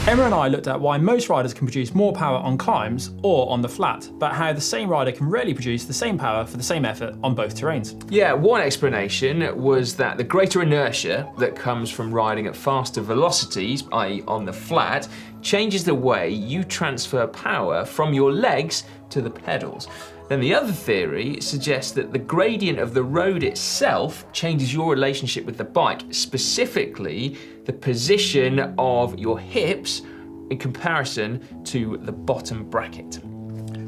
Emma and I looked at why most riders can produce more power on climbs or on the flat, but how the same rider can rarely produce the same power for the same effort on both terrains. Yeah, one explanation was that the greater inertia that comes from riding at faster velocities, i.e. on the flat, changes the way you transfer power from your legs to the pedals. Then the other theory suggests that the gradient of the road itself changes your relationship with the bike, specifically the position of your hips in comparison to the bottom bracket.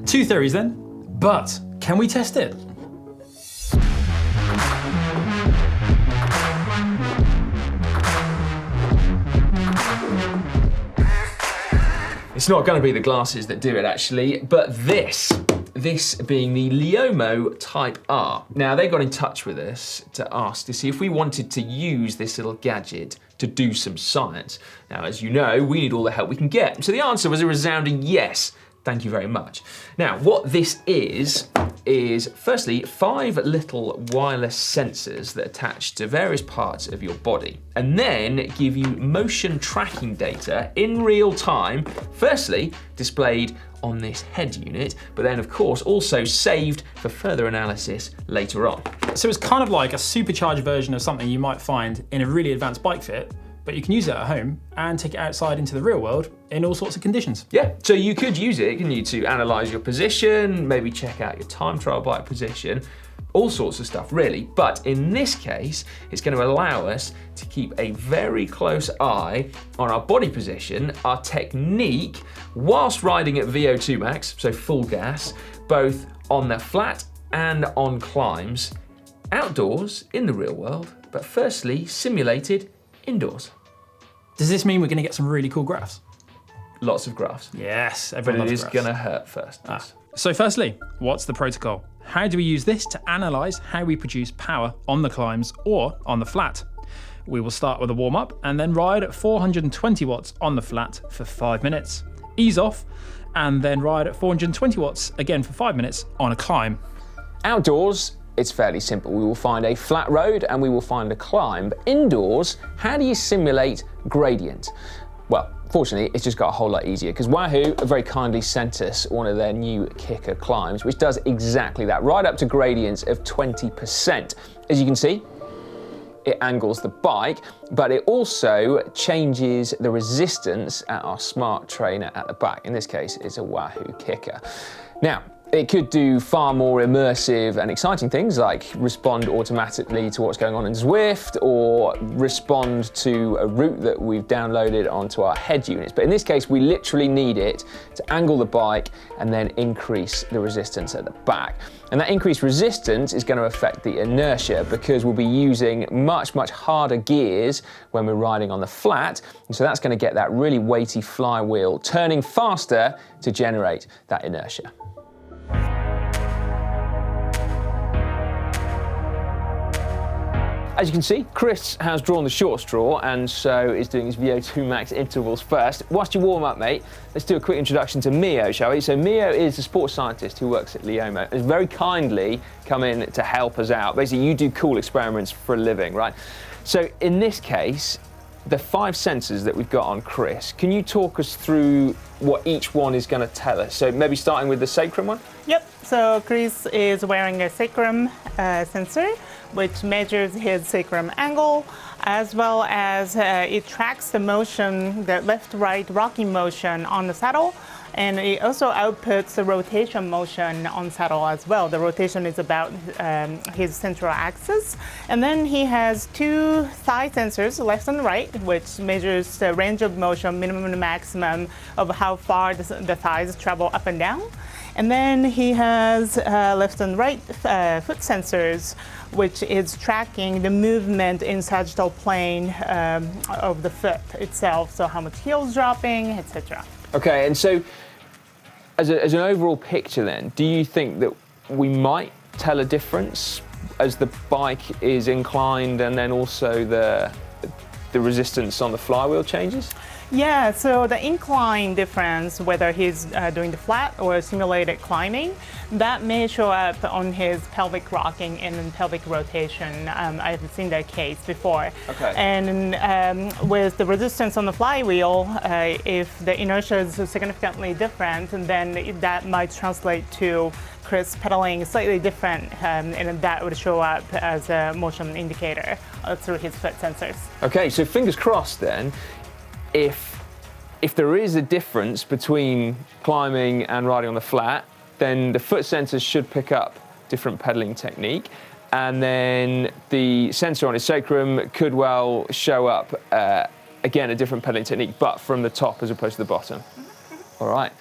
Two theories then, but can we test it? It's not going to be the glasses that do it actually, but this being the Leomo Type R. Now they got in touch with us to ask to see if we wanted to use this little gadget to do some science. Now, as you know, we need all the help we can get. So the answer was a resounding yes. Thank you very much. Now, what this is firstly 5 little wireless sensors that attach to various parts of your body and then give you motion tracking data in real time, firstly displayed on this head unit, but then of course also saved for further analysis later on. So it's kind of like a supercharged version of something you might find in a really advanced bike fit, but you can use it at home and take it outside into the real world in all sorts of conditions. Yeah, so you could use it, couldn't you, to analyse your position, maybe check out your time trial bike position, all sorts of stuff really. But in this case, it's going to allow us to keep a very close eye on our body position, our technique, whilst riding at VO2 max, so full gas, both on the flat and on climbs, outdoors in the real world, but firstly simulated indoors. Does this mean we're going to get some really cool graphs? Lots of graphs. Yes, but everyone it loves is graphs. going to hurt first. So firstly, what's the protocol? How do we use this to analyse how we produce power on the climbs or on the flat? We will start with a warm-up and then ride at 420 watts on the flat for 5 minutes. Ease off and then ride at 420 watts again for 5 minutes on a climb. Outdoors, it's fairly simple. We will find a flat road and we will find a climb. But indoors, how do you simulate gradient? Well, fortunately, it's just got a whole lot easier because Wahoo very kindly sent us one of their new kicker climbs, which does exactly that, right up to gradients of 20%. As you can see, it angles the bike, but it also changes the resistance at our smart trainer at the back. In this case, it's a Wahoo kicker. Now, it could do far more immersive and exciting things like respond automatically to what's going on in Zwift or respond to a route that we've downloaded onto our head units. But in this case, we literally need it to angle the bike and then increase the resistance at the back. And that increased resistance is going to affect the inertia because we'll be using much, much harder gears when we're riding on the flat. And so that's going to get that really weighty flywheel turning faster to generate that inertia. As you can see, Chris has drawn the short straw and so is doing his VO2 max intervals first. Whilst you warm up, mate, let's do a quick introduction to Mio, shall we? So Mio is a sports scientist who works at Leomo and has very kindly come in to help us out. Basically, you do cool experiments for a living, right? So in this case, the 5 sensors that we've got on Chris, can you talk us through what each one is going to tell us? So maybe starting with the sacrum one? Yep, so Chris is wearing a sacrum sensor, which measures his sacrum angle, as well as it tracks the motion, the left-right rocking motion on the saddle, and it also outputs the rotation motion on saddle as well. The rotation is about his central axis. And then he has 2 thigh sensors, left and right, which measures the range of motion, minimum and maximum of how far the thighs travel up and down. And then he has left and right foot sensors, which is tracking the movement in sagittal plane of the foot itself, so how much heel's dropping, etc. Okay, and so as an overall picture then, do you think that we might tell a difference as the bike is inclined and then also the resistance on the flywheel changes? Yeah, so the incline difference, whether he's doing the flat or simulated climbing, that may show up on his pelvic rocking and pelvic rotation. I've seen that case before. Okay. And with the resistance on the flywheel, if the inertia is significantly different, then that might translate to Chris pedaling slightly different, and that would show up as a motion indicator through his foot sensors. Okay, so fingers crossed then, if there is a difference between climbing and riding on the flat, then the foot sensors should pick up different pedaling technique, and then the sensor on his sacrum could well show up, again, a different pedaling technique, but from the top as opposed to the bottom. All right.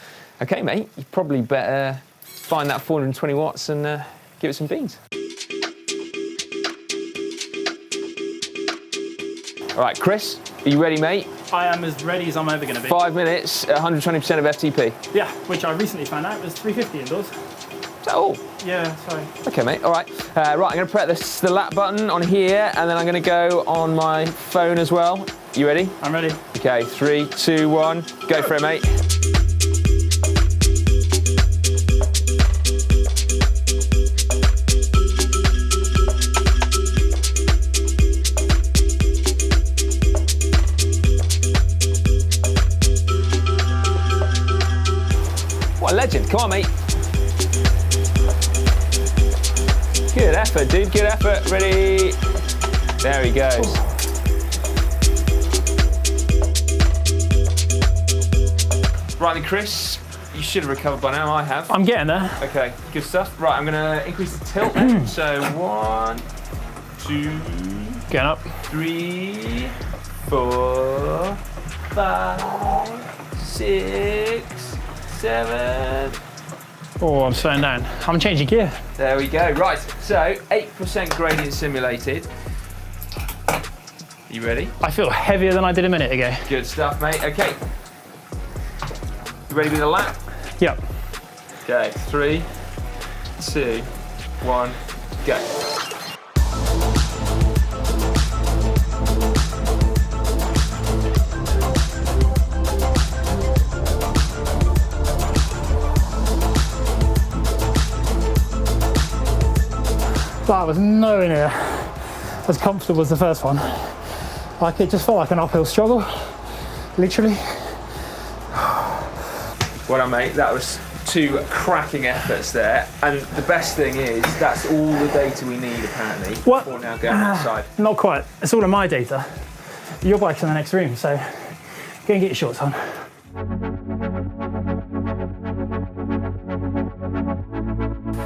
Okay, mate, you probably better find that 420 watts and give it some beans. All right, Chris, are you ready, mate? I am as ready as I'm ever going to be. 5 minutes, 120% of FTP. Yeah, which I recently found out was 350 indoors. Is that all? Yeah, sorry. Okay, mate, all right. Right, I'm going to press the lap button on here, and then I'm going to go on my phone as well. You ready? I'm ready. Okay, 3, 2, 1, go for it, mate. What a legend. Come on, mate. Good effort, dude. Good effort. Ready? There he goes. Right then, Chris, you should have recovered by now. I have. I'm getting there. Okay, good stuff. Right, I'm going to increase the tilt then. So 1, 2, Getting up. 3, 4, 5, 6, 7. Oh, I'm slowing down. I'm changing gear. There we go. Right, so 8% gradient simulated. You ready? I feel heavier than I did a minute ago. Good stuff, mate. Okay. You ready with the lap? Yep. Okay, 3, 2, 1, go. That was nowhere near as comfortable as the first one. Like, it just felt like an uphill struggle, literally. Well done, mate. That was 2 cracking efforts there. And the best thing is, that's all the data we need, apparently, What? for now going outside. Not quite. It's all of my data. Your bike's in the next room, so go and get your shorts on.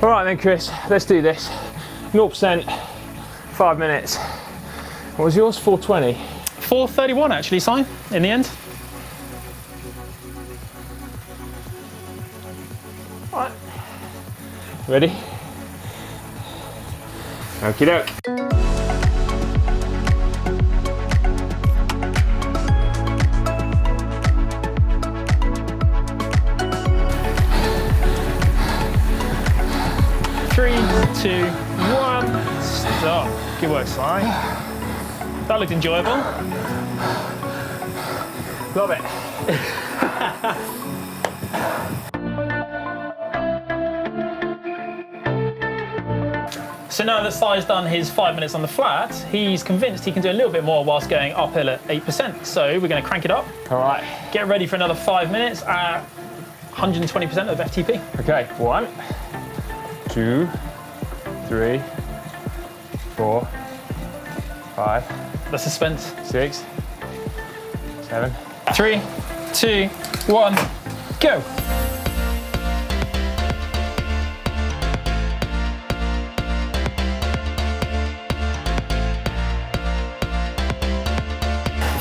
All right then, Chris, let's do this. 0%, 5 minutes. What was yours? 420? 4:31 actually, Si, in the end. All right. Ready? Okie doke. Three, 2, 1, stop. Good work, Si. That looked enjoyable. Love it. So now that Si's done his 5 minutes on the flat, he's convinced he can do a little bit more whilst going uphill at 8%. So we're going to crank it up. All right. Get ready for another 5 minutes at 120% of FTP. Okay, 1, 2, 3, 4, 5, The suspense. 6, 7. 3, 2, 1, go.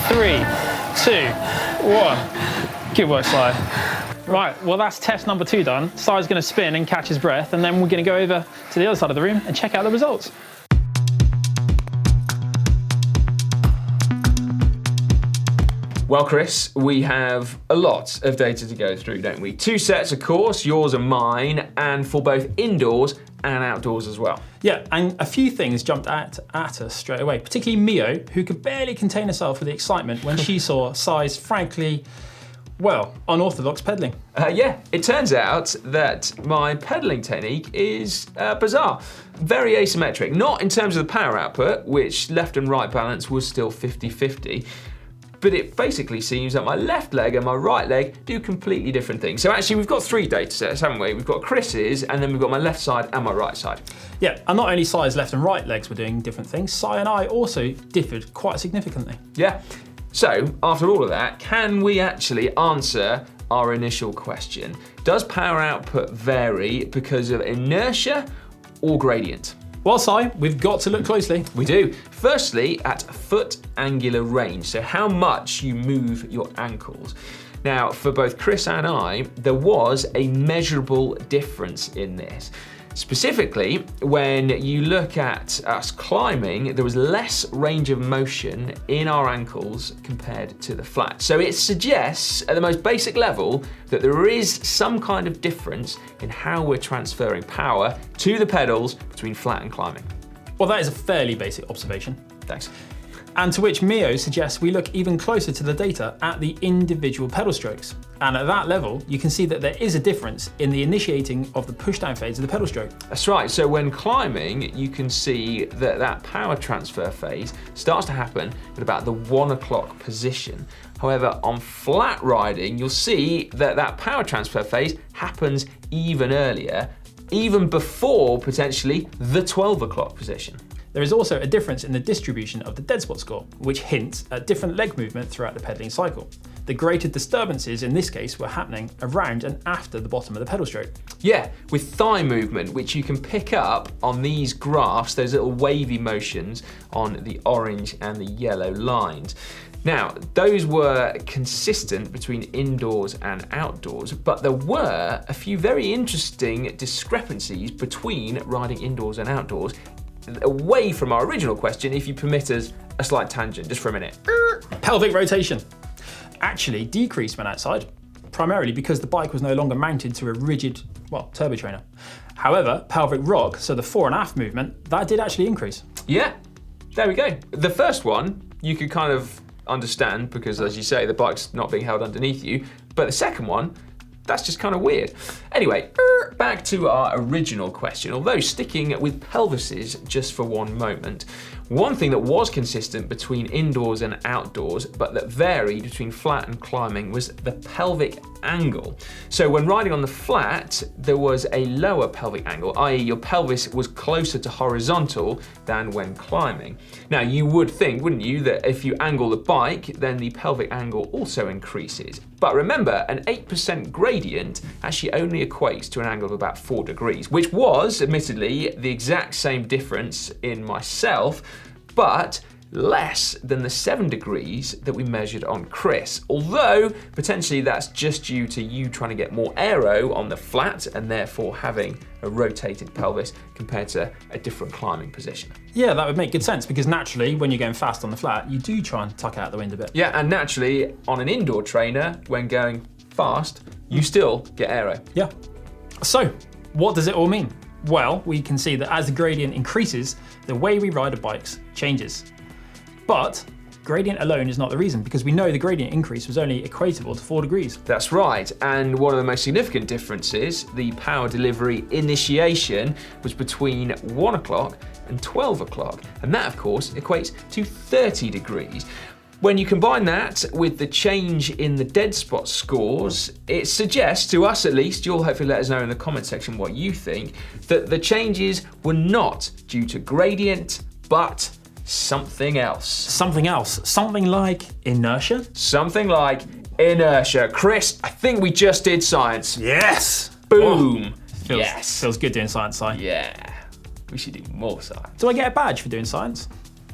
Three, 2, 1. Good work, Si. Right, well that's test number 2 done. Si's going to spin and catch his breath, and then we're going to go over to the other side of the room and check out the results. Well, Chris, we have a lot of data to go through, don't we? 2 sets, of course, yours and mine, and for both indoors and outdoors as well. Yeah, and a few things jumped at us straight away, particularly Mio, who could barely contain herself with the excitement when she saw Sai's frankly, well, unorthodox pedalling. Yeah, it turns out that my pedaling technique is bizarre. Very asymmetric, not in terms of the power output, which left and right balance was still 50-50, but it basically seems that my left leg and my right leg do completely different things. So actually we've got 3 data sets, haven't we? We've got Chris's, and then we've got my left side and my right side. Yeah, and not only Sai's left and right legs were doing different things, Sai and I also differed quite significantly. Yeah. So, after all of that, can we actually answer our initial question? Does power output vary because of inertia or gradient? Well, Sai, we've got to look closely. We do. Firstly, at foot angular range, so how much you move your ankles. Now, for both Chris and I, there was a measurable difference in this. Specifically, when you look at us climbing, there was less range of motion in our ankles compared to the flat. So it suggests, at the most basic level, that there is some kind of difference in how we're transferring power to the pedals between flat and climbing. Well, that is a fairly basic observation. Thanks. And to which Mio suggests we look even closer to the data at the individual pedal strokes. And at that level, you can see that there is a difference in the initiating of the pushdown phase of the pedal stroke. That's right, so when climbing, you can see that that power transfer phase starts to happen at about the 1 o'clock position. However, on flat riding, you'll see that that power transfer phase happens even earlier, even before potentially the 12 o'clock position. There is also a difference in the distribution of the dead spot score, which hints at different leg movement throughout the pedaling cycle. The greater disturbances in this case were happening around and after the bottom of the pedal stroke. Yeah, with thigh movement, which you can pick up on these graphs, those little wavy motions on the orange and the yellow lines. Now, those were consistent between indoors and outdoors, but there were a few very interesting discrepancies between riding indoors and outdoors, away from our original question, if you permit us a slight tangent, just for a minute. Pelvic rotation actually decreased when outside, primarily because the bike was no longer mounted to a rigid, well, turbo trainer. However, pelvic rock, so the fore and aft movement, that did actually increase. Yeah, there we go. The first one, you could kind of understand because, as you say, the bike's not being held underneath you, but the second one, that's just kind of weird. Anyway, back to our original question, although sticking with pelvises just for one moment. One thing that was consistent between indoors and outdoors, but that varied between flat and climbing, was the pelvic angle. So when riding on the flat, there was a lower pelvic angle, i.e. your pelvis was closer to horizontal than when climbing. Now you would think, wouldn't you, that if you angle the bike, then the pelvic angle also increases. But remember, an 8% gradient actually only equates to an angle of about 4 degrees, which was, admittedly, the exact same difference in myself, but less than the 7 degrees that we measured on Chris. Although, potentially that's just due to you trying to get more aero on the flat and therefore having a rotated pelvis compared to a different climbing position. Yeah, that would make good sense because naturally, when you're going fast on the flat, you do try and tuck out the wind a bit. Yeah, and naturally, on an indoor trainer, when going fast, you still get aero. Yeah. So, what does it all mean? Well, we can see that as the gradient increases, the way we ride our bikes changes. But gradient alone is not the reason, because we know the gradient increase was only equatable to 4 degrees. That's right, and one of the most significant differences, the power delivery initiation, was between 1 o'clock and 12 o'clock, and that of course equates to 30 degrees. When you combine that with the change in the dead spot scores, it suggests, to us at least, you'll hopefully let us know in the comment section what you think, that the changes were not due to gradient, but something else. Something else, something like inertia? Something like inertia. Chris, I think we just did science. Yes! Boom! Oh, Yes. Feels good doing science, Si. Yeah, we should do more science. Do I get a badge for doing science?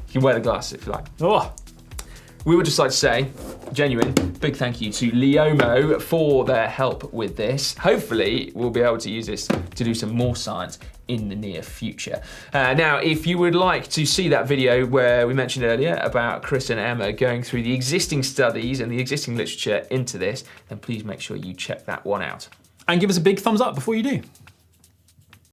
You can wear the glasses if you like. Oh, We would just like to say, genuine, big thank you to Leomo for their help with this. Hopefully, we'll be able to use this to do some more science in the near future. Now, if you would like to see that video where we mentioned earlier about Chris and Emma going through the existing studies and the existing literature into this, then please make sure you check that one out. and give us a big thumbs up before you do.